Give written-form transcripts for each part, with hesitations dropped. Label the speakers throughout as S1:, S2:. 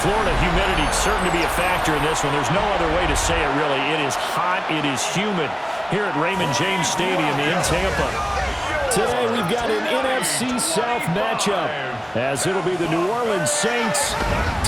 S1: Florida humidity certain to be a factor in this one. There's no other way to say it, really. It is hot. It is humid here at Raymond James Stadium in Tampa. Today we've got an NFC South matchup, as it'll be the New Orleans Saints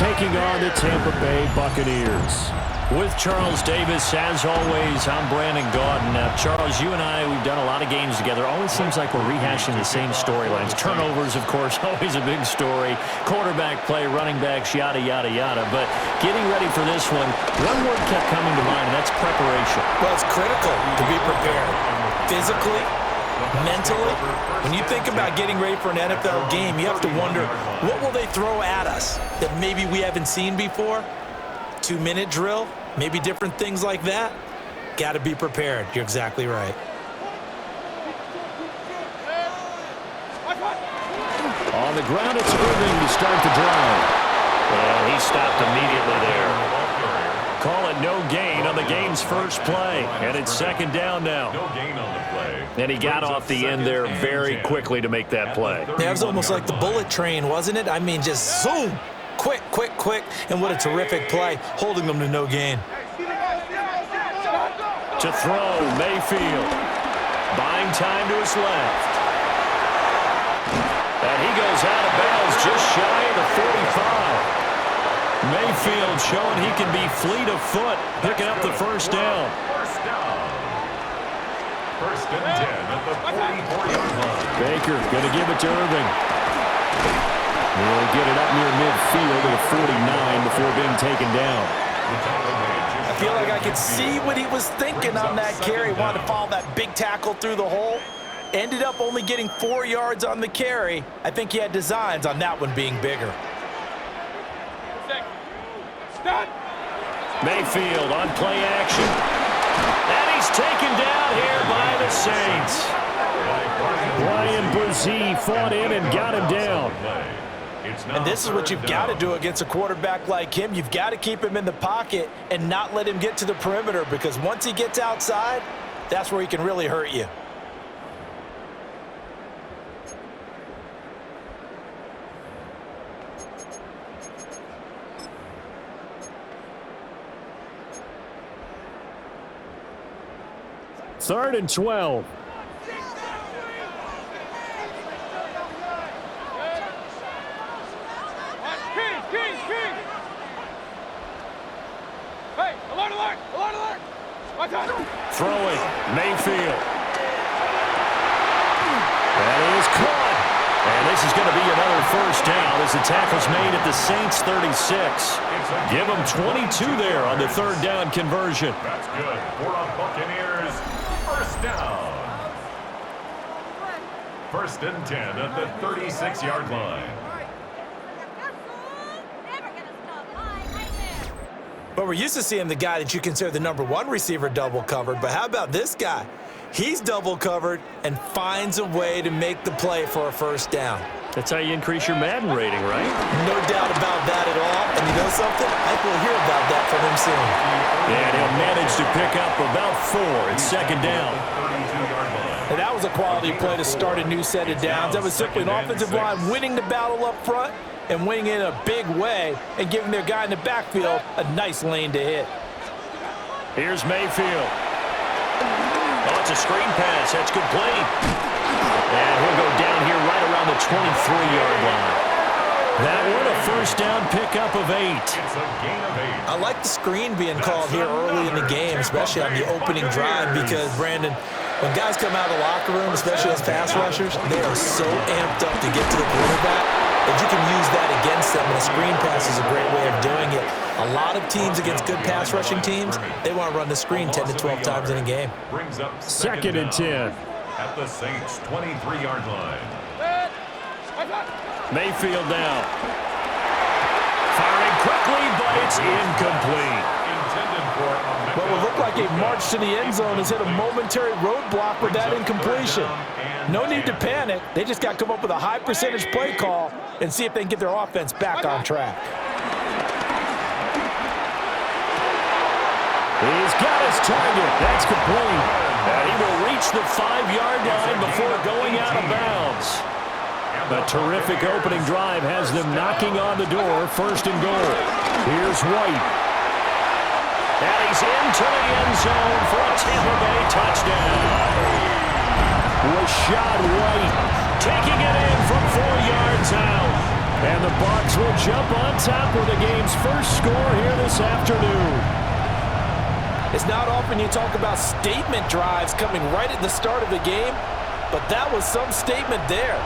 S1: taking on the Tampa Bay Buccaneers. With Charles Davis, as always, I'm Brandon Gaudin. Now, Charles, you and I, we've done a lot of games together. Always seems like we're rehashing the same storylines. Turnovers, of course, always a big story. Quarterback play, running backs, yada, yada, yada. But getting ready for this one word kept coming to mind, and that's preparation.
S2: Well, it's critical to be prepared. Physically, mentally. When you think about getting ready for an NFL game, you have to wonder, what will they throw at us that maybe we haven't seen before? 2-minute drill, maybe different things like that. Got to be prepared. You're exactly right.
S1: On the ground, it's Irving to start the drive. And he stopped immediately there. Call it no gain on the game's first play. And it's second down now.
S3: No gain on the play.
S1: And he got off the end there very quickly to make that play.
S2: Yeah, it was almost like the bullet train, wasn't it? I mean, just zoom. Quick, quick, quick, and what a terrific play, holding them to no gain.
S1: To throw, Mayfield. Buying time to his left. And he goes out of bounds just shy of the 45. Mayfield showing he can be fleet of foot, picking up the first down.
S3: First and 10 at the 44-yard line.
S1: Baker going to give it to Irving. He'll get it up near midfield to the 49 before being taken down.
S2: I feel like I could see what he was thinking on that carry. Wanted to follow that big tackle through the hole. Ended up only getting 4 yards on the carry. I think he had designs on that one being bigger.
S1: Mayfield on play action. And he's taken down here by the Saints. Brian Brzee fought in and got him down.
S2: And this is what you've got to do against a quarterback like him. You've got to keep him in the pocket and not let him get to the perimeter, because once he gets outside, that's where he can really hurt you.
S1: Third and 12. Throwing, Mayfield. That is caught. And this is going to be another first down as the tackle's made at the Saints' 36. Give them 22 there on the third down conversion.
S3: That's good for a Buccaneers first down. First and 10 at the 36-yard line.
S2: But we're used to seeing the guy that you consider the #1 receiver double covered. But how about this guy? He's double covered and finds a way to make the play for a first down.
S1: That's how you increase your Madden rating, right?
S2: No doubt about that at all. And you know something? I think we'll hear about that from him soon.
S1: And he'll manage to pick up about 4. It's second down.
S2: And that was a quality play to start a new set of downs. That was simply an offensive line winning the battle up front and winning in a big way and giving their guy in the backfield a nice lane to hit.
S1: Here's Mayfield. Oh, it's a screen pass. That's complete. And he'll go down here right around the 23-yard line. That one, a first down pickup of 8.
S3: It's a gain of 8.
S2: I like the screen being called here early in the game, especially on the opening drive, because, Brandon, when guys come out of the locker room, especially as pass rushers, they are so amped up to get to the quarterback that you can use that against them, and a screen pass is a great way of doing it. A lot of teams against good pass rushing teams, they want to run the screen 10 to 12 times in a game.
S3: Brings up
S1: Second and 10.
S3: At the Saints' 23-yard line.
S1: Mayfield now. Firing quickly, but it's incomplete.
S2: What will look like a march to the end zone has hit a momentary roadblock with that incompletion. No need to panic. They just got to come up with a high percentage play call and see if they can get their offense back on track.
S1: He's got his target. That's complete. And he will reach the 5-yard line before going out of bounds. A terrific opening drive has them knocking on the door, 1st and goal. Here's White. And he's into the end zone for a Tampa Bay touchdown. Rashad White taking it in from 4 yards out. And the Bucs will jump on top with the game's first score here this afternoon.
S2: It's not often you talk about statement drives coming right at the start of the game, but that was some statement there.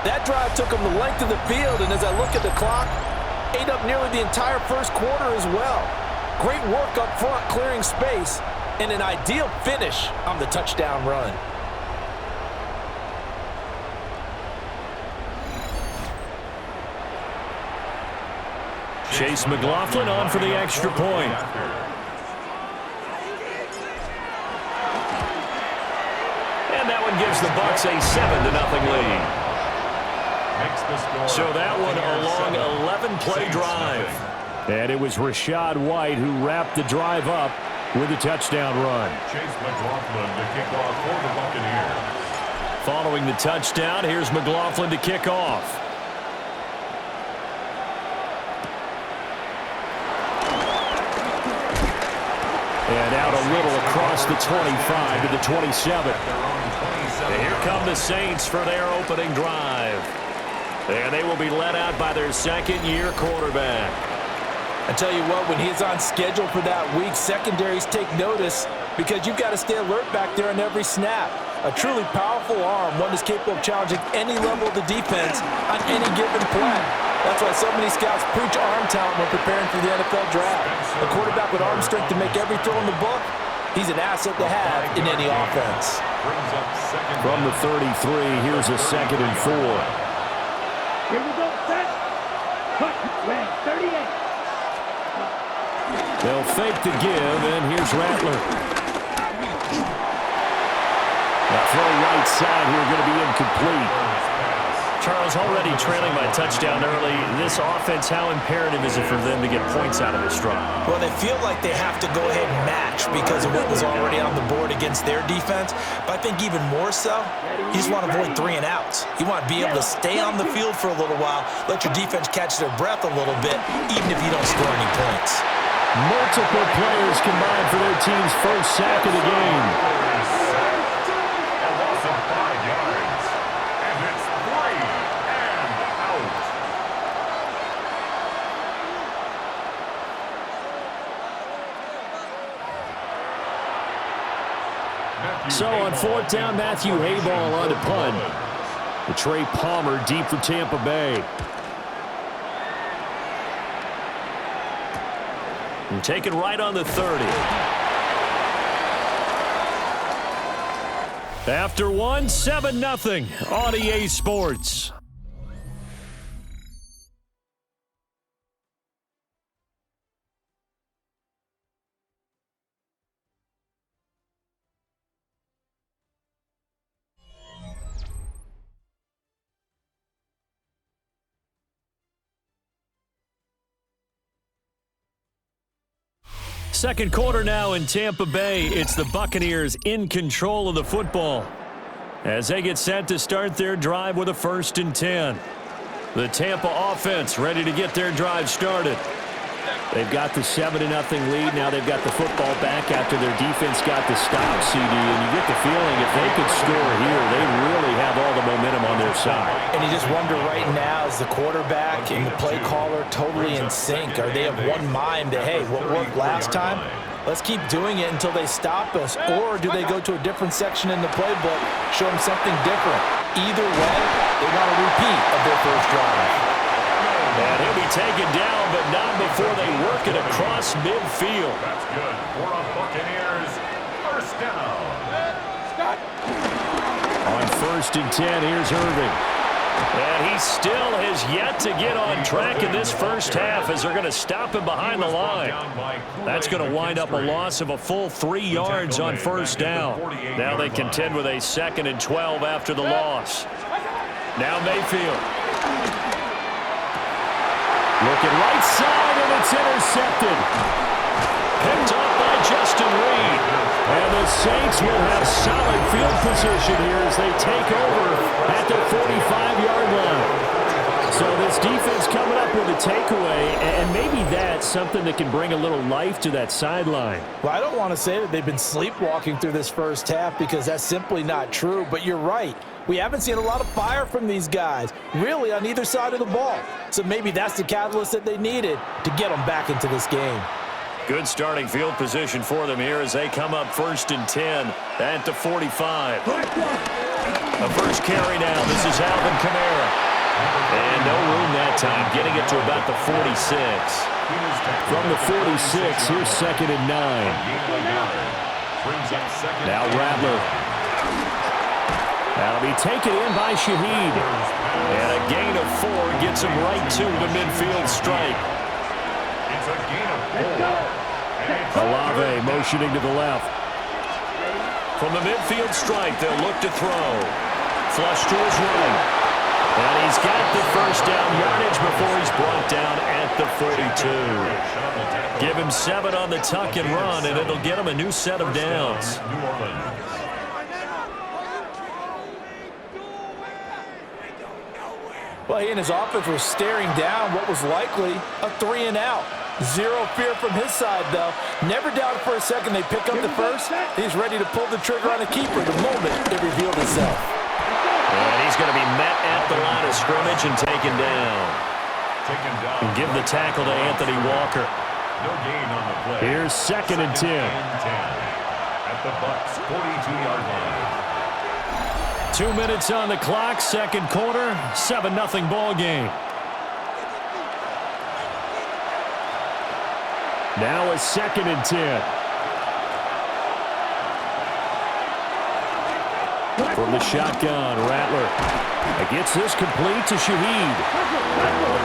S2: That drive took them the length of the field, and as I look at the clock, ate up nearly the entire first quarter as well. Great work up front clearing space, and an ideal finish on the touchdown run.
S1: Chase McLaughlin on for the extra point. And that one gives the Bucs a 7-0 lead. So that one a long 11-play drive. And it was Rashad White who wrapped the drive up with a touchdown run.
S3: Chase McLaughlin to kick off for the Buccaneers.
S1: Following the touchdown, here's McLaughlin to kick off. And out a little across the 25 to the 27. And here come the Saints for their opening drive. And they will be led out by their second-year quarterback.
S2: I tell you what, when he's on schedule for that week, secondaries take notice because you've got to stay alert back there on every snap. A truly powerful arm, one that's capable of challenging any level of the defense on any given play. That's why so many scouts preach arm talent when preparing for the NFL draft. A quarterback with arm strength to make every throw in the book, he's an asset to have in any offense.
S1: From the 33, here's a 2nd and 4.
S4: Here we go, set. Cut, red, 38.
S1: They'll fake the give, and here's Rattler. That throw right side here going to be incomplete. Charles, already trailing by touchdown early. This offense, how imperative is it for them to get points out of this drive?
S2: Well, they feel like they have to go ahead and match because of what was already on the board against their defense. But I think even more so, you just want to avoid 3 and outs. You want to be able to stay on the field for a little while, let your defense catch their breath a little bit, even if you don't score any points.
S1: Multiple players combined for their team's first sack of the game.
S3: A loss of 5 yards. And it's 3 and out.
S1: So on 4th down, Matthew Hayball on to punt. The Trey Palmer deep for Tampa Bay. And taken right on the 30. After one, 7-0 on EA Sports. Second quarter now in Tampa Bay. It's the Buccaneers in control of the football as they get set to start their drive with a 1st and 10. The Tampa offense ready to get their drive started. They've got the 7-0 lead. Now they've got the football back after their defense got the stop, CD. And you get the feeling if they could score here, they really have all the momentum on their side.
S2: And you just wonder right now, is the quarterback and the play caller totally in sync? Are they of one mind that, hey, what worked last time? Let's keep doing it until they stop us. Or do they go to a different section in the playbook, show them something different? Either way, they want a repeat of their first drive.
S1: And he'll be taken down, but not before they work it across midfield.
S3: That's good for a Buccaneers first down.
S1: On 1st and 10, here's Irving. And he still has yet to get on track in this first half as they're going to stop him behind the line. That's going to wind up a loss of a full 3 yards on 1st down. Now they contend with a 2nd and 12 after the loss. Now Mayfield. Looking right side, and it's intercepted. Picked up by Justin Reed. And the Saints will have solid field position here as they take over at the 45-yard line. So this defense coming up with a takeaway, and maybe that's something that can bring a little life to that sideline.
S2: Well, I don't want to say that they've been sleepwalking through this first half because that's simply not true, but you're right. We haven't seen a lot of fire from these guys, really, on either side of the ball. So maybe that's the catalyst that they needed to get them back into this game.
S1: Good starting field position for them here as they come up 1st and 10 at the 45. A first carry now. This is Alvin Kamara. And no room that time, getting it to about the 46. From the 46, here's 2nd and 9. Now Rattler. That'll be taken in by Shaheed. And a gain of 4 gets him right to the midfield strike.
S3: It's a gain of 4.
S1: Olave motioning to the left. From the midfield strike, they'll look to throw. Flush to his right. And he's got the first down yardage before he's brought down at the 42. Give him 7 on the tuck and run, and it'll get him a new set of downs.
S2: Well, he and his offense were staring down what was likely a 3-and-out. Zero fear from his side, though. Never doubted for a second they pick up the first. He's ready to pull the trigger on a keeper the moment it revealed itself.
S1: And he's going to be met at the line of scrimmage and taken down. And give the tackle to Anthony Walker.
S3: No gain on the play.
S1: Here's 2nd and 10.
S3: At the Bucs' 42-yard line.
S1: 2 minutes on the clock, second quarter, 7-0 ball game. Now a 2nd and 10. From the shotgun, Rattler gets this complete to Shaheed.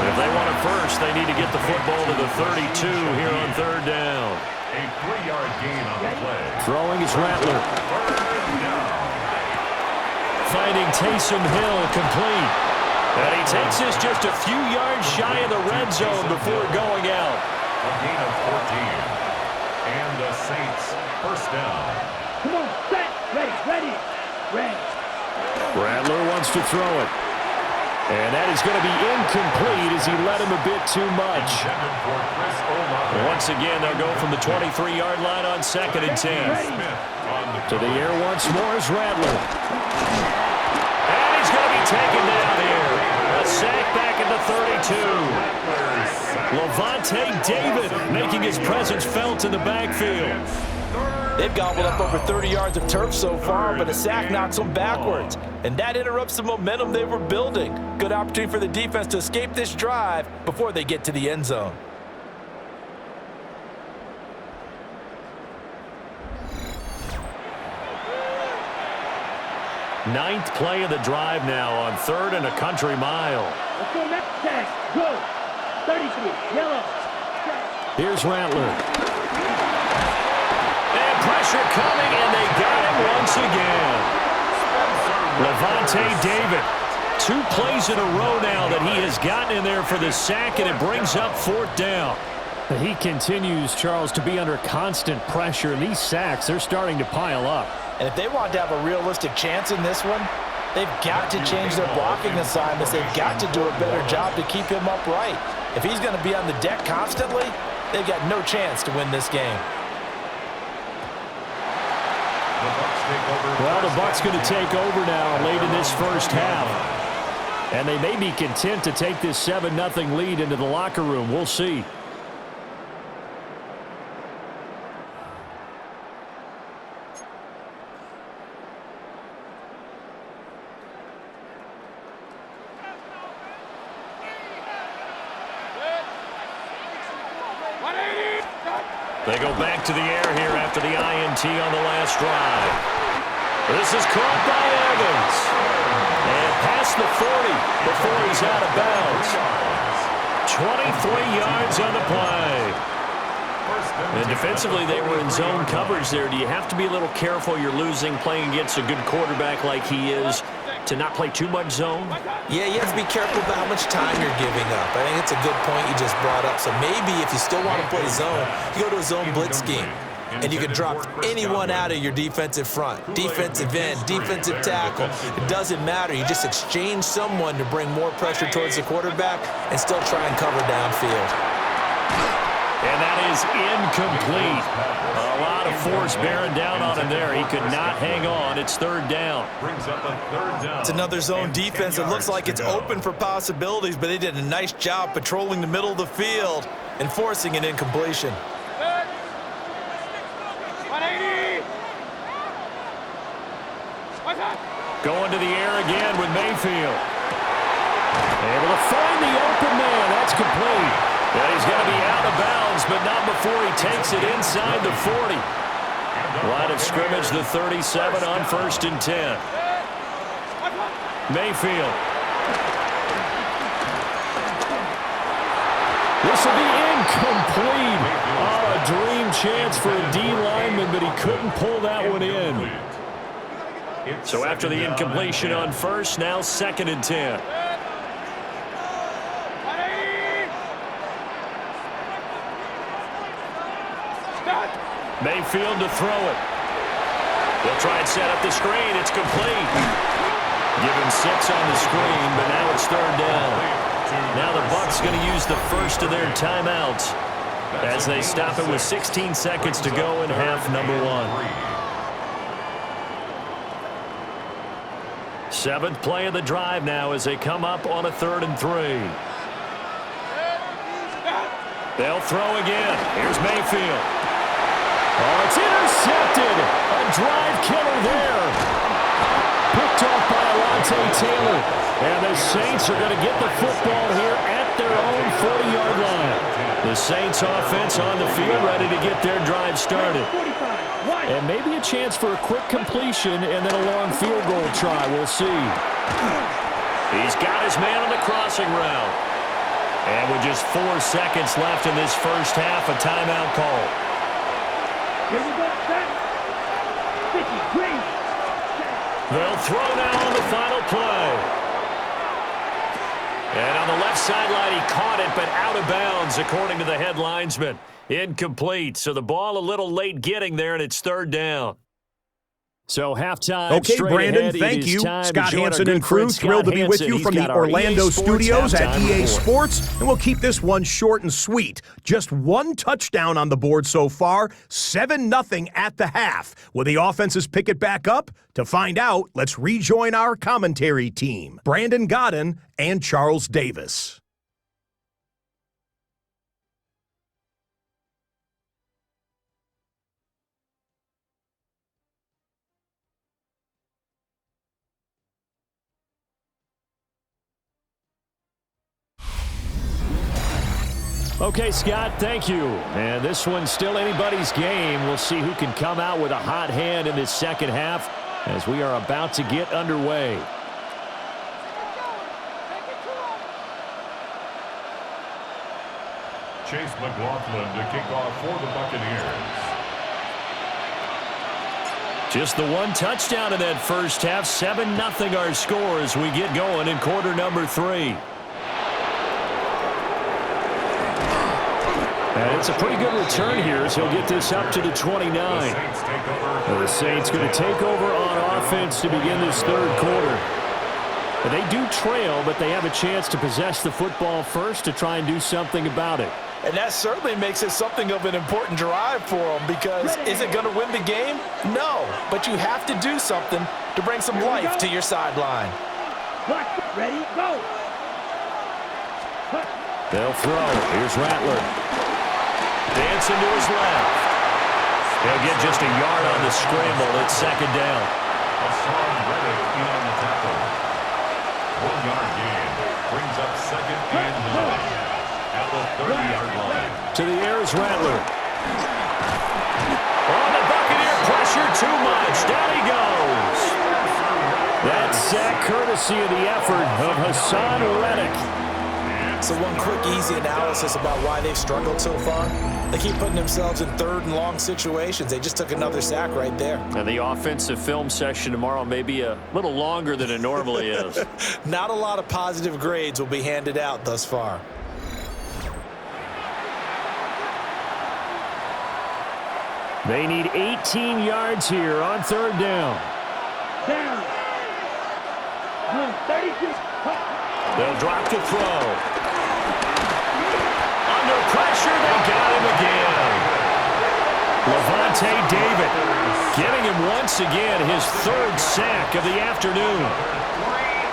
S1: If they want it first, they need to get the football to the 32 here on 3rd down.
S3: A 3-yard gain on the play.
S1: Throwing is Rattler. Finding Taysom Hill complete. And he takes this just a few yards shy of the red zone before going out.
S3: A gain of 14. And the Saints first down.
S4: Come on, set, ready.
S1: Rattler wants to throw it. And that is going to be incomplete as he let him a bit too much. Once again, they'll go from the 23-yard line on 2nd and 10. To the air once more is Rattler. And he's going to be taken down here. A sack back at the 32. Levante David making his presence felt in the backfield.
S2: They've gobbled up over 30 yards of turf so far, but a sack knocks them backwards. And that interrupts the momentum they were building. Good opportunity for the defense to escape this drive before they get to the end zone.
S1: Ninth play of the drive now on 3rd and a country mile.
S4: Let's go next tag. Go. 33, yellow.
S1: Here's Rattler. Pressure coming, and they got him once again. Levante David. 2 plays in a row now that he has gotten in there for the sack, and it brings up 4th down. He continues, Charles, to be under constant pressure, and these sacks, they're starting to pile up.
S2: And if they want to have a realistic chance in this one, they've got to change their blocking assignments. They've got to do a better job to keep him upright. If he's going to be on the deck constantly, they've got no chance to win this game.
S1: Well, the Bucs going to take over now late in this first half. And they may be content to take this 7-0 lead into the locker room. We'll see. They go back to the air here after the INT on the last drive. This is caught by Evans. And past the 40 before he's out of bounds. 23 yards on the play. And defensively, they were in zone coverage there. Do you have to be a little careful you're losing playing against a good quarterback like he is to not play too much zone?
S2: Yeah, you have to be careful about how much time you're giving up. I think it's a good point you just brought up. So maybe if you still want to play zone, you go to a zone blitz scheme. and you can drop anyone out of your defensive front, defensive end, defensive tackle. It doesn't matter. You just exchange someone to bring more pressure towards the quarterback and still try and cover downfield.
S1: And that is incomplete. A lot of force bearing down on him there. He could not hang on. It's third down.
S3: Brings up a third down.
S2: It's another zone defense. It looks like it's open for possibilities, but they did a nice job patrolling the middle of the field and forcing an incompletion.
S4: 180.
S1: Going to the air again with Mayfield. Able to find the open man. That's complete. Yeah, he's going to be out of bounds, but not before he takes it inside the 40. Line of scrimmage, the 37 on 1st and 10. Mayfield. This will be incomplete. Oh, a dream chance for a D lineman, but he couldn't pull that one in. So after the incompletion on 1st, now 2nd and 10. Mayfield to throw it. They'll try and set up the screen. It's complete. Give him 6 on the screen, but now it's third down. Now the Bucs going to use the first of their timeouts as they stop it with 16 seconds to go in half number 1. 7th play of the drive now as they come up on a 3rd and 3. They'll throw again. Here's Mayfield. Oh, it's intercepted. A drive killer there. Picked off by Alontae Taylor. And the Saints are going to get the football here at their own 40-yard line. The Saints offense on the field ready to get their drive started. And maybe a chance for a quick completion and then a long field goal try. We'll see. He's got his man on the crossing route. And with just 4 seconds left in this first half, a timeout call.
S4: Here we go, set. 53.
S1: They'll throw now on the final play. And on the left sideline, he caught it, but out of bounds, according to the head linesman. Incomplete. So the ball a little late getting there, and it's third down. So halftime.
S5: Okay, Brandon, thank you. Scott Hansen and crew, thrilled to be with you from the Orlando studios at EA Sports. And we'll keep this one short and sweet. Just one touchdown on the board so far, 7-0 at the half. Will the offenses pick it back up? To find out, let's rejoin our commentary team, Brandon Godden and Charles Davis.
S1: Okay, Scott, thank you. And this one's still anybody's game. We'll see who can come out with a hot hand in this second half as we are about to get underway.
S3: Chase McLaughlin to kick off for the Buccaneers.
S1: Just the one touchdown in that first half. 7-0 our score as we get going in quarter number 3. And it's a pretty good return here as he'll get this up to the 29. The Saints going to take over on offense to begin this third quarter. And they do trail, but they have a chance to possess the football first to try and do something about it.
S2: And that certainly makes it something of an important drive for them because is it going to win the game? No, but you have to do something to bring some life to your sideline.
S4: Ready, go.
S1: They'll throw. Here's Rattler. Dancing to his left. He'll get just a yard on the scramble. It's second down.
S3: Hassan Reddick in on the tackle. 1-yard gain. Brings up second and 9 at the 30-yard line.
S1: To the air is Rattler. Oh, the Buccaneer pressure too much. Down he goes. That sack courtesy of the effort of Hassan Reddick.
S2: So one quick, easy analysis about why they've struggled so far. They keep putting themselves in third and long situations. They just took another sack right there.
S1: And the offensive film session tomorrow may be a little longer than it normally is.
S2: Not a lot of positive grades will be handed out thus far.
S1: They need 18 yards here on third down.
S4: Down. 32.
S1: They'll drop to throw. Under pressure, they got him again. Levante David getting him once again his third sack of the afternoon.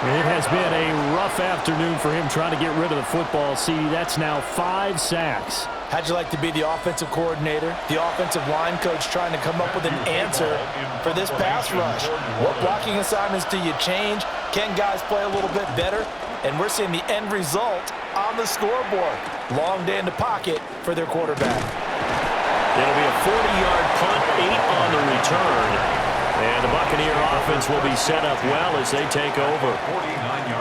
S1: It has been a rough afternoon for him trying to get rid of the football. See, that's now 5 sacks.
S2: How'd you like to be the offensive coordinator, the offensive line coach trying to come up with an answer for this pass rush? What blocking assignments do you change? Can guys play a little bit better? And we're seeing the end result on the scoreboard. Long day in the pocket for their quarterback.
S1: It'll be a 40-yard punt, 8 on the return. And the Buccaneer offense will be set up well as they take over.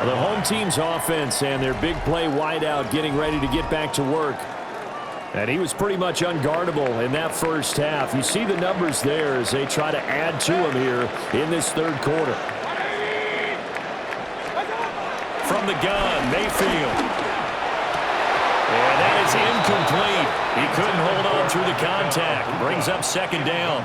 S1: The home team's offense and their big play wideout getting ready to get back to work. And he was pretty much unguardable in that first half. You see the numbers there as they try to add to him here in this third quarter. From the gun, Mayfield. And that is incomplete. He couldn't hold on through the contact. Brings up second down.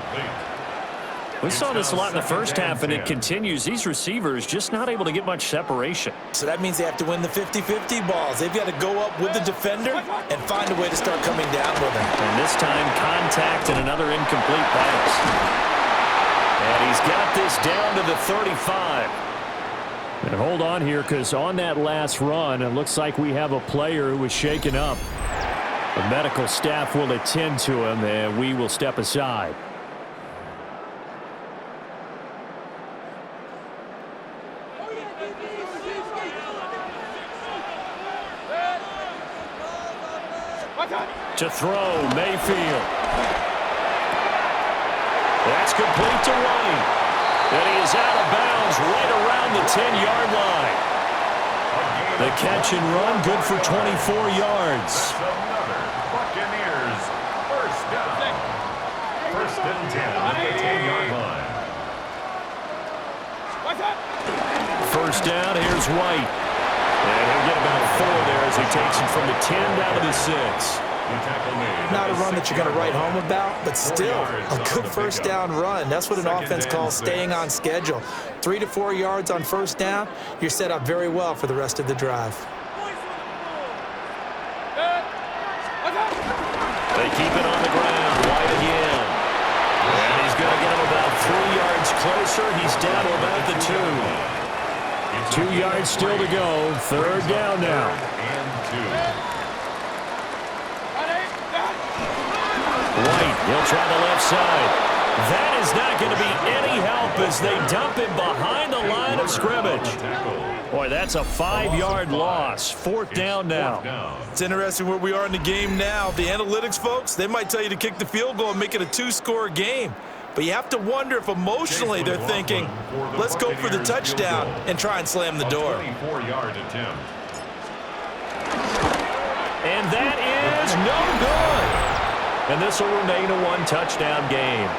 S1: We saw this a lot in the first half, and it continues. These receivers just not able to get much separation.
S2: So that means they have to win the 50-50 balls. They've got to go up with the defender and find a way to start coming down with him.
S1: And this time, contact and another incomplete pass. And he's got this down to the 35. And hold on here, because on that last run, it looks like we have a player who was shaken up. The medical staff will attend to him, and we will step aside. To throw, Mayfield. That's complete to White. And he is out of bounds right around the 10-yard line. The catch and run, good for 24 yards.
S3: Buccaneers, first down. First and 10 at the 10-yard line.
S1: First down, here's White. And he'll get about 4 there as he takes it from the 10 down to the 6.
S2: Not a run that you're going to write home about, but still a good first down run. That's what an offense calls staying on schedule. 3 to 4 yards on first down, you're set up very well for the rest of the drive.
S1: They keep it on the ground, White again. And he's going to get him about 3 yards closer. He's down to about the 2. 2 yards still to go. Third down now. White, he'll try the left side. That is not going to be any help as they dump him behind the line of scrimmage. Boy, that's a 5-yard loss. Fourth down now.
S2: It's interesting where we are in the game now. The analytics folks, they might tell you to kick the field goal and make it a 2-score game. But you have to wonder if emotionally they're thinking, let's go for the touchdown and try and slam the door.
S3: 24-yard attempt.
S1: And that is no good. And this will remain a 1-touchdown game.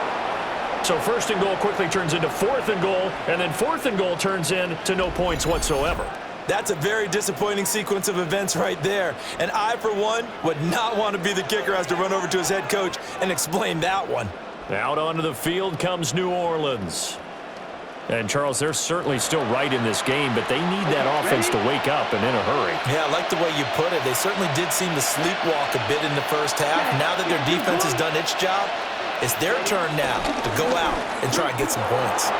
S1: So first and goal quickly turns into fourth and goal, and then fourth and goal turns into no points whatsoever.
S2: That's a very disappointing sequence of events right there. And I, for one, would not want to be the kicker who has to run over to his head coach and explain that one.
S1: Out onto the field comes New Orleans. And, Charles, they're certainly still right in this game, but they need that offense to wake up and in a hurry.
S2: Yeah, I like the way you put it. They certainly did seem to sleepwalk a bit in the first half. Now that their defense has done its job, it's their turn now to go out and try and get some points.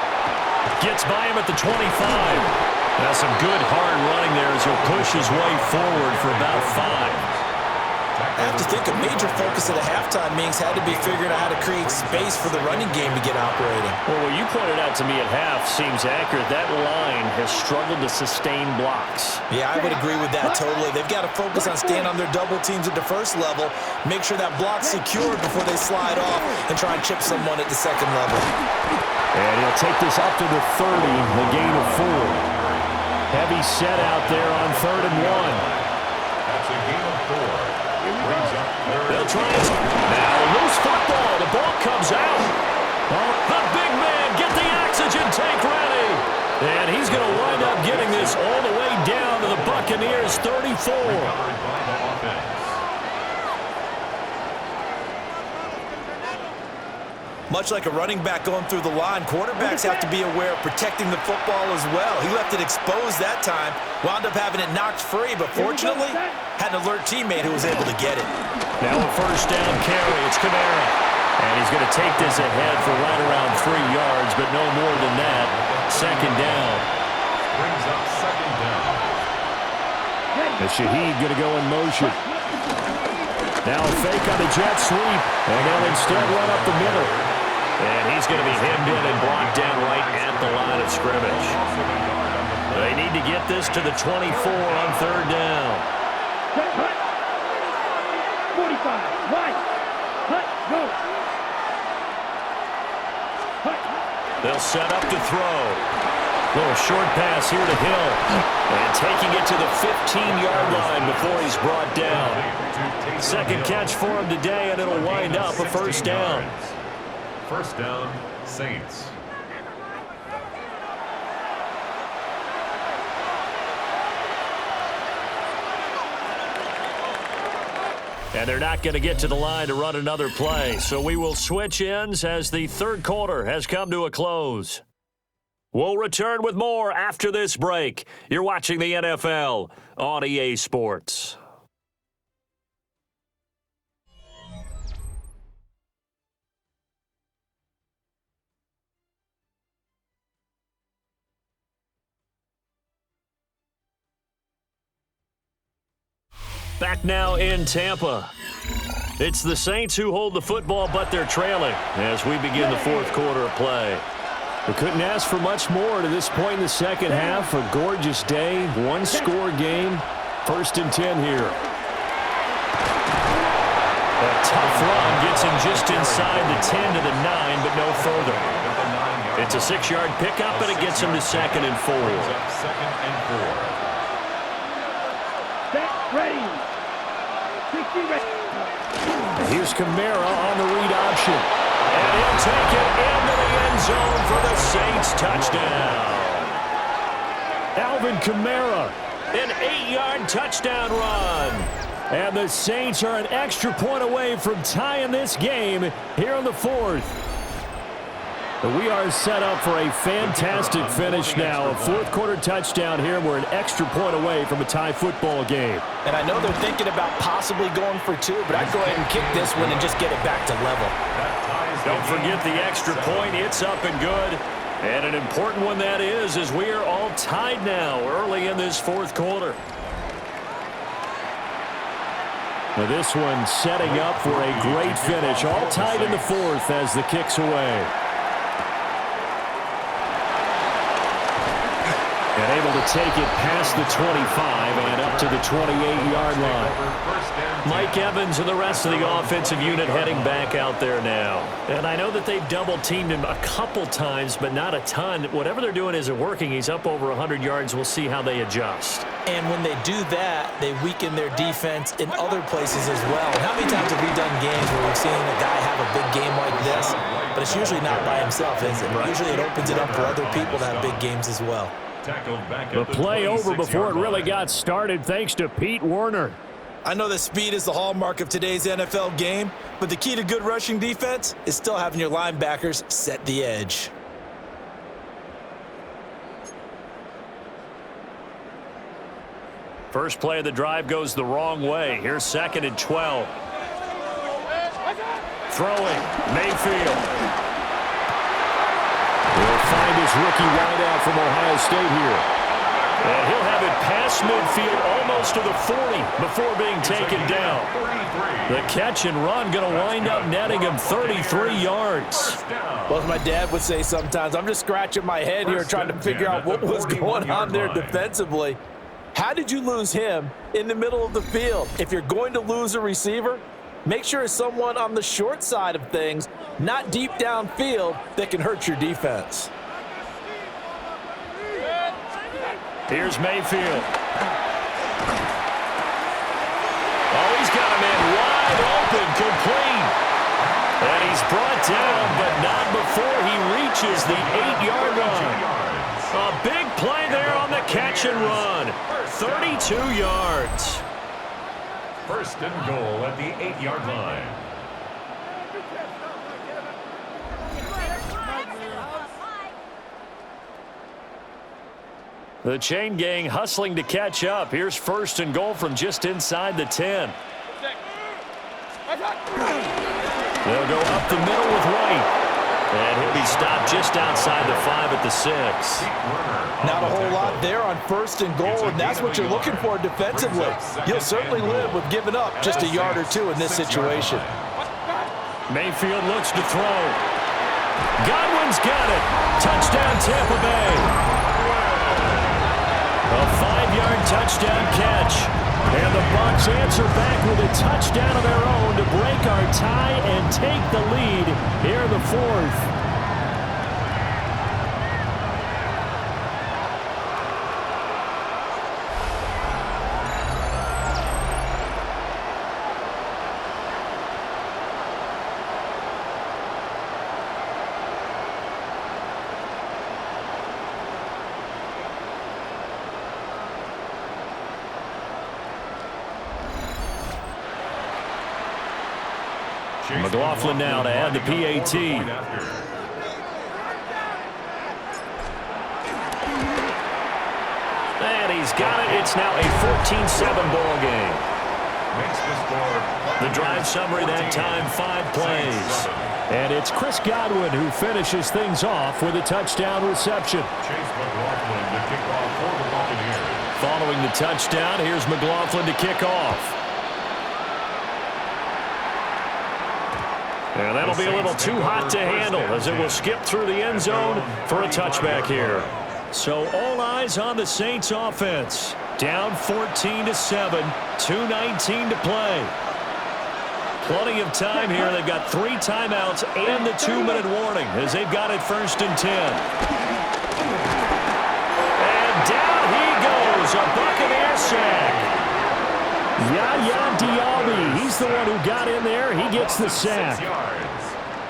S1: Gets by him at the 25. Now some good hard running there as he'll push his way forward for about 5.
S2: I have to think a major focus at the halftime meetings had to be figuring out how to create space for the running game to get operating.
S1: Well, what you pointed out to me at half seems accurate. That line has struggled to sustain blocks.
S2: Yeah, I would agree with that totally. They've got to focus on staying on their double teams at the first level, make sure that block's secured before they slide off and try and chip someone at the second level.
S1: And he'll take this up to the 30, the gain of 4. Heavy set out there on 3rd and 1.
S3: That's a gain of 4.
S1: They'll try it. Now loose football. The ball comes out. Oh, the big man, get the oxygen tank ready. And he's going to wind up getting this all the way down to the Buccaneers 34.
S2: Much like a running back going through the line, quarterbacks have to be aware of protecting the football as well. He left it exposed that time, wound up having it knocked free, but fortunately, had an alert teammate who was able to get it.
S1: Now a first down carry. It's Kamara. And he's going to take this ahead for right around 3 yards, but no more than that. Second down.
S3: Brings up second down.
S1: And Shaheed going to go in motion. Now a fake on the jet sweep, and they'll instead run up the middle. And he's going to be hemmed in and brought down right at the line of scrimmage. They need to get this to the 24 on third down.
S4: 45, right, hut, go.
S1: They'll set up to throw. Little short pass here to Hill. And taking it to the 15-yard line before he's brought down. Second catch for him today, and it'll wind up a first down.
S3: First down, Saints.
S1: And they're not going to get to the line to run another play. So we will switch ends as the third quarter has come to a close. We'll return with more after this break. You're watching the NFL on EA Sports. Back now in Tampa. It's the Saints who hold the football, but they're trailing as we begin the fourth quarter of play. We couldn't ask for much more to this point in the second half. A gorgeous day, one-score game. 1st and 10 here. A tough run gets him just inside the 10 to the 9, but no further. It's a 6-yard pickup, and it gets him to 2nd and 4.
S3: Second and 4.
S4: Set, ready. 60 ready.
S1: Here's Kamara on the read option. And he'll take it into the end zone for the Saints touchdown. Alvin Kamara, an 8-yard touchdown run. And the Saints are an extra point away from tying this game here in the fourth. We are set up for a fantastic finish now. A fourth quarter touchdown here. We're an extra point away from a tie football game.
S2: And I know they're thinking about possibly going for 2, but I'd go ahead and kick this one and just get it back to level.
S1: Don't forget the extra point. It's up and good. And an important one that is, as we are all tied now early in this fourth quarter. Now this one setting up for a great finish. All tied in the fourth as the kick's away. And able to take it past the 25 and up to the 28-yard line. Mike Evans and the rest of the offensive unit heading back out there now. And I know that they've double-teamed him a couple times, but not a ton. Whatever they're doing isn't working. He's up over 100 yards. We'll see how they adjust.
S2: And when they do that, they weaken their defense in other places as well. And how many times have we done games where we've seen a guy have a big game like this, but it's usually not by himself, is it? Usually it opens it up for other people to have big games as well.
S1: The play over before it really got started thanks to Pete Werner.
S2: I know that speed is the hallmark of today's NFL game, but the key to good rushing defense is still having your linebackers set the edge.
S1: First play of the drive goes the wrong way. Here's 2nd and 12. Throwing, Mayfield. He'll find his rookie wideout from Ohio State here. And he'll have it past midfield almost to the 40 before being taken down. The catch and run going to wind up netting him 33 yards.
S2: Well, as my dad would say sometimes, I'm just scratching my head here trying to figure out what was going on there defensively. How did you lose him in the middle of the field? If you're going to lose a receiver, make sure it's someone on the short side of things, not deep downfield, that can hurt your defense.
S1: Here's Mayfield. Oh, he's got him in wide open, complete. And he's brought down, but not before he reaches the 8-yard line. A big play there on the catch and run. 32 yards.
S3: First and goal at the 8-yard line.
S1: The chain gang hustling to catch up. Here's 1st and goal from just inside the 10. They'll go up the middle with White. And he'll be stopped just outside the 5 at the 6.
S2: Not a whole lot there on 1st and goal, and that's what you're looking for defensively. You'll certainly live with giving up just a yard or 2 in this situation.
S1: Mayfield looks to throw. Godwin's got it. Touchdown, Tampa Bay. A 5-yard touchdown catch. And the Bucs answer back with a touchdown of their own to break our tie and take the lead here in the 4th. McLaughlin now to add the PAT. And he's got it. It's now a 14-7 ball game. The drive summary that time, 5 plays. And it's Chris Godwin who finishes things off with a touchdown reception. Following the touchdown, here's McLaughlin to kick off. And that'll be a little too hot to handle as it will skip through the end zone for a touchback here. So all eyes on the Saints offense. Down 14-7, 2:19 to play. Plenty of time here. They've got 3 timeouts and the 2-minute warning as they've got it 1st and 10. And down he goes, a Buccaneer sack. Yaya Diaby, he's the one who got in there. He gets the sack.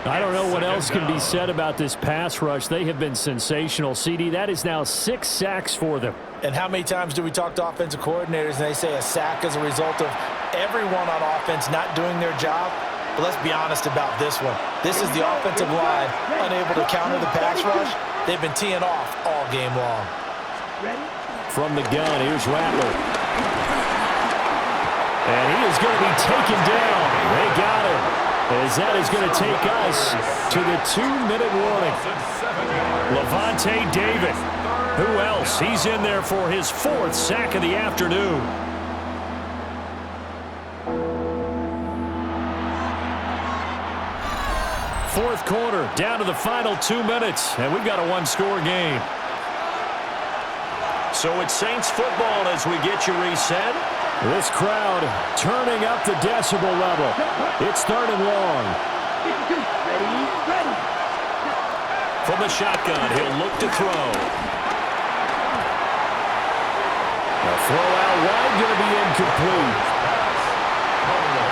S1: I don't know what else can be said about this pass rush. They have been sensational. CD, that is now 6 sacks for them.
S2: And how many times do we talk to offensive coordinators and they say a sack is a result of everyone on offense not doing their job? But let's be honest about this one. This is the offensive line unable to counter the pass rush. They've been teeing off all game long.
S1: From the gun, here's Rattler. And he is going to be taken down. They got him. As that is going to take us to the 2-minute warning. Levante David. Who else? He's in there for his 4th sack of the afternoon. Fourth quarter, down to the final 2 minutes, and we've got a 1-score game. So it's Saints football as we get you reset. This crowd turning up the decibel level. It's 3rd and long. From the shotgun, he'll look to throw. A throw out wide, going to be incomplete.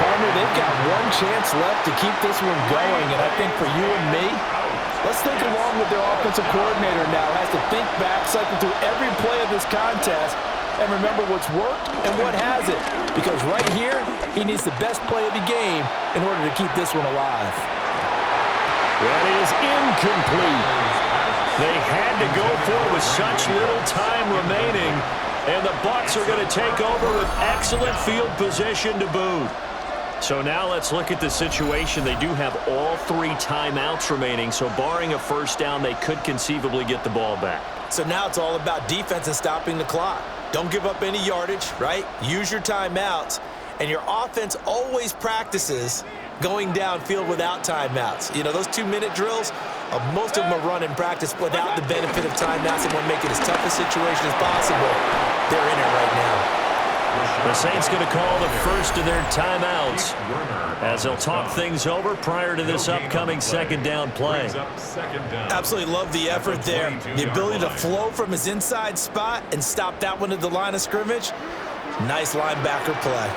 S2: Partner, they've got 1 chance left to keep this one going, and I think for you and me, let's think along with their offensive coordinator now. Has to think back, cycle through every play of this contest, and remember what's worked and what hasn't. Because right here, he needs the best play of the game in order to keep this one alive.
S1: That is incomplete. They had to go for it with such little time remaining, and the Bucs are going to take over with excellent field position to boot. So now let's look at the situation. They do have all 3 timeouts remaining, so barring a 1st down, they could conceivably get the ball back.
S2: So now it's all about defense and stopping the clock. Don't give up any yardage, right? Use your timeouts. And your offense always practices going downfield without timeouts. You know, those 2-minute drills, most of them are run in practice without the benefit of timeouts and want to make it as tough a situation as possible. They're in it right now.
S1: The Saints going to call the first of their timeouts as they'll talk things over prior to this upcoming 2nd down play.
S2: Absolutely love the effort there. The ability to flow from his inside spot and stop that one at the line of scrimmage. Nice linebacker play.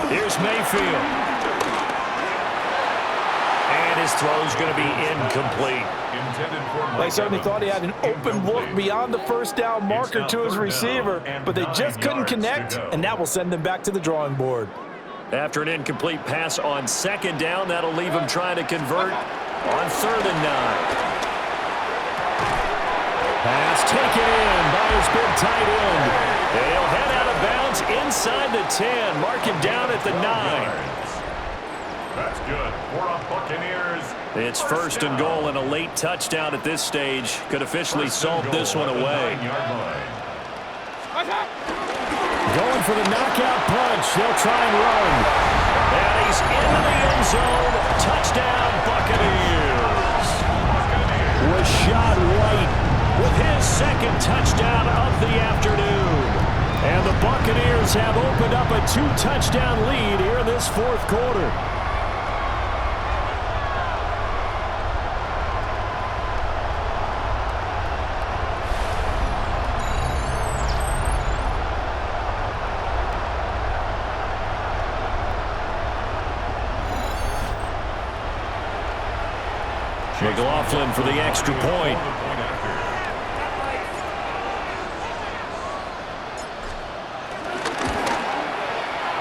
S1: Here's Mayfield. And his throw's going to be incomplete.
S2: They certainly thought he had an open look beyond the 1st down marker to his receiver, but they just couldn't connect, and that will send them back to the drawing board.
S1: After an incomplete pass on 2nd down, that'll leave him trying to convert on 3rd and 9. Pass taken in by his big tight end. He'll head out of bounds inside the 10. Mark him down at the 9.
S3: That's good for a Buccaneers.
S1: It's first and goal and a late touchdown at this stage. Could officially salt this one away. Going for the knockout punch. They'll try and run. And he's into the end zone. Touchdown, Buccaneers. Rashad White with his second touchdown of the afternoon. And the Buccaneers have opened up a 2-touchdown lead here in this fourth quarter. McLaughlin for the extra point.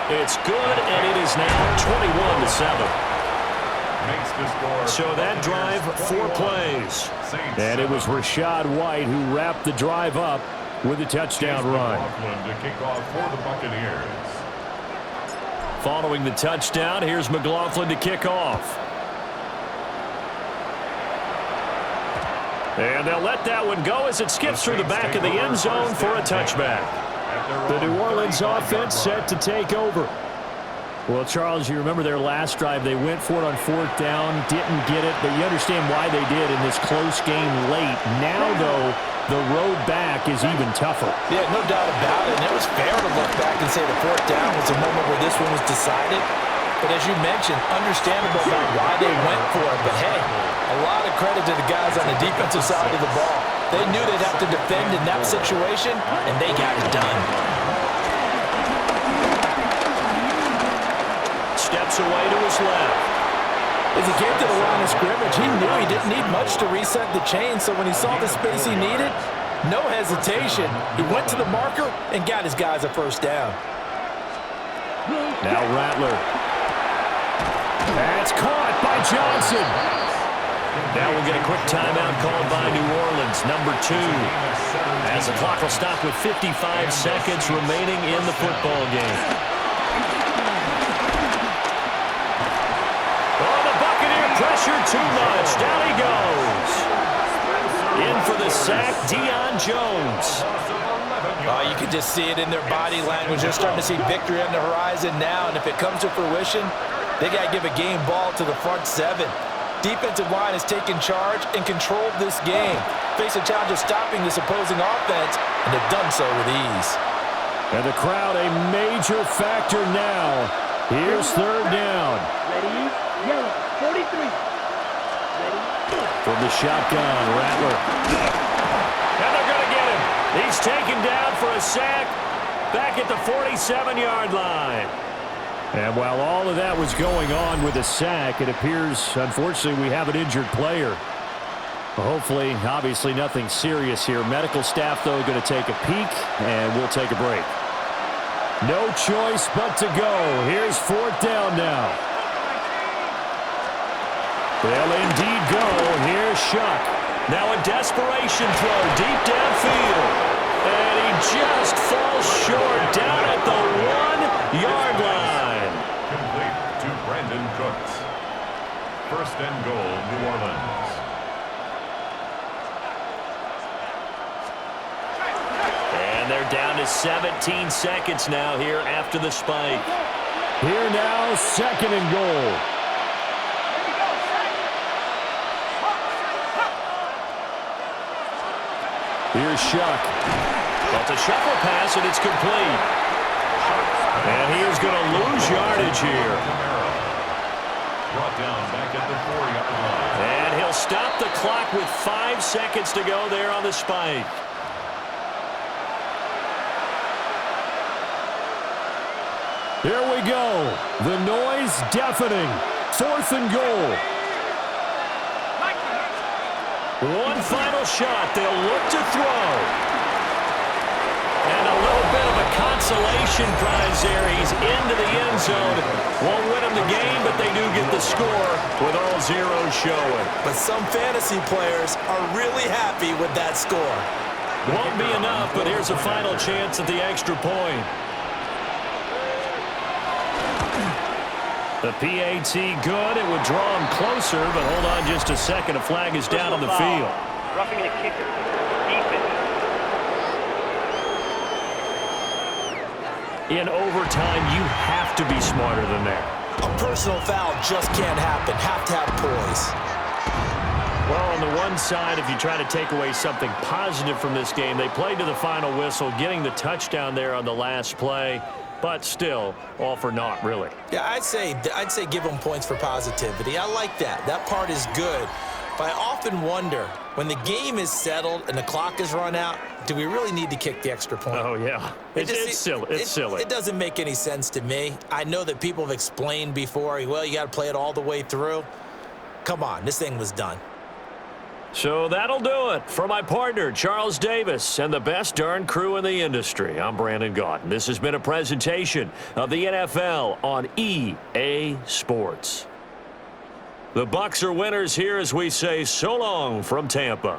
S1: It's good, and it is now 21-7. So that drive, 4 plays. And it was Rashad White who wrapped the drive up with a touchdown run.
S3: To kick off for the Buccaneers.
S1: Following the touchdown, here's McLaughlin to kick off. And they'll let that one go as it skips through the back of the end zone for a touchback. The New Orleans offense set to take over. Well, Charles, you remember their last drive. They went for it on 4th down, didn't get it, but you understand why they did in this close game late. Now, though, the road back is even tougher.
S2: Yeah, no doubt about it. And it was fair to look back and say the 4th down was the moment where this one was decided. But as you mentioned, understandable about why they went for it. But, hey, a lot of credit to the guys on the defensive side of the ball. They knew they'd have to defend in that situation, and they got it done.
S1: Steps away to his left.
S2: As he came to the line of scrimmage, he knew he didn't need much to reset the chain, so when he saw the space he needed, no hesitation. He went to the marker and got his guys a first down.
S1: Now Rattler. That's caught by Johnson. Now we'll get a quick timeout called by New Orleans, number 2. As the clock will stop with 55 seconds remaining in the football game. Oh, the Buccaneer pressure too much. Down he goes. In for the sack, Deion Jones.
S2: You can just see it in their body language. They're starting to see victory on the horizon now, and if it comes to fruition, they got to give a game ball to the front 7. Defensive line has taken charge and controlled this game. Face a challenge of stopping this opposing offense, and they've done so with ease.
S1: And the crowd a major factor now. Here's 3rd down.
S4: Ready? Yellow. 43. Ready?
S1: From the shotgun, Rattler. And they're going to get him. He's taken down for a sack back at the 47-yard line. And while all of that was going on with the sack, it appears, unfortunately, we have an injured player. Hopefully, obviously, nothing serious here. Medical staff, though, going to take a peek, and we'll take a break. No choice but to go. Here's 4th down now. They'll indeed go. Here's Shuck. Now a desperation throw deep downfield. And he just falls short down at the 1-yard line.
S3: Complete to Brandon Cooks. First and goal, New Orleans.
S1: And they're down to 17 seconds now here after the spike. Here now, 2nd and goal. Here's Shuck. Well, it's a shuffle pass, and it's complete. And he is going to lose yardage here.
S3: Brought down back at the 4-yard line.
S1: And he'll stop the clock with 5 seconds to go there on the spike. Here we go. The noise deafening. 4th and goal. One final shot. They'll look to throw. And a a little bit of a consolation prize there. He's into the end zone. Won't win him the game, but they do get the score with all zeros showing.
S2: But some fantasy players are really happy with that score.
S1: Won't be enough, but here's a final chance at the extra point. The PAT good. It would draw him closer, but hold on just a second. A flag is down on the field.
S6: Roughing the kicker. Defense.
S1: In overtime, you have to be smarter than that.
S2: A personal foul just can't happen. Have to have poise.
S1: Well, on the one side, if you try to take away something positive from this game, they played to the final whistle, getting the touchdown there on the last play. But still, all for naught, really.
S2: Yeah, I'd say give them points for positivity. I like that. That part is good. But I often wonder, when the game is settled and the clock is run out, do we really need to kick the extra point?
S1: Oh, yeah. It's silly. It's silly.
S2: It doesn't make any sense to me. I know that people have explained before, well, you got to play it all the way through. Come on, this thing was done.
S1: So that'll do it. For my partner, Charles Davis, and the best darn crew in the industry, I'm Brandon Gaudin. This has been a presentation of the NFL on EA Sports. The Bucs are winners here as we say so long from Tampa.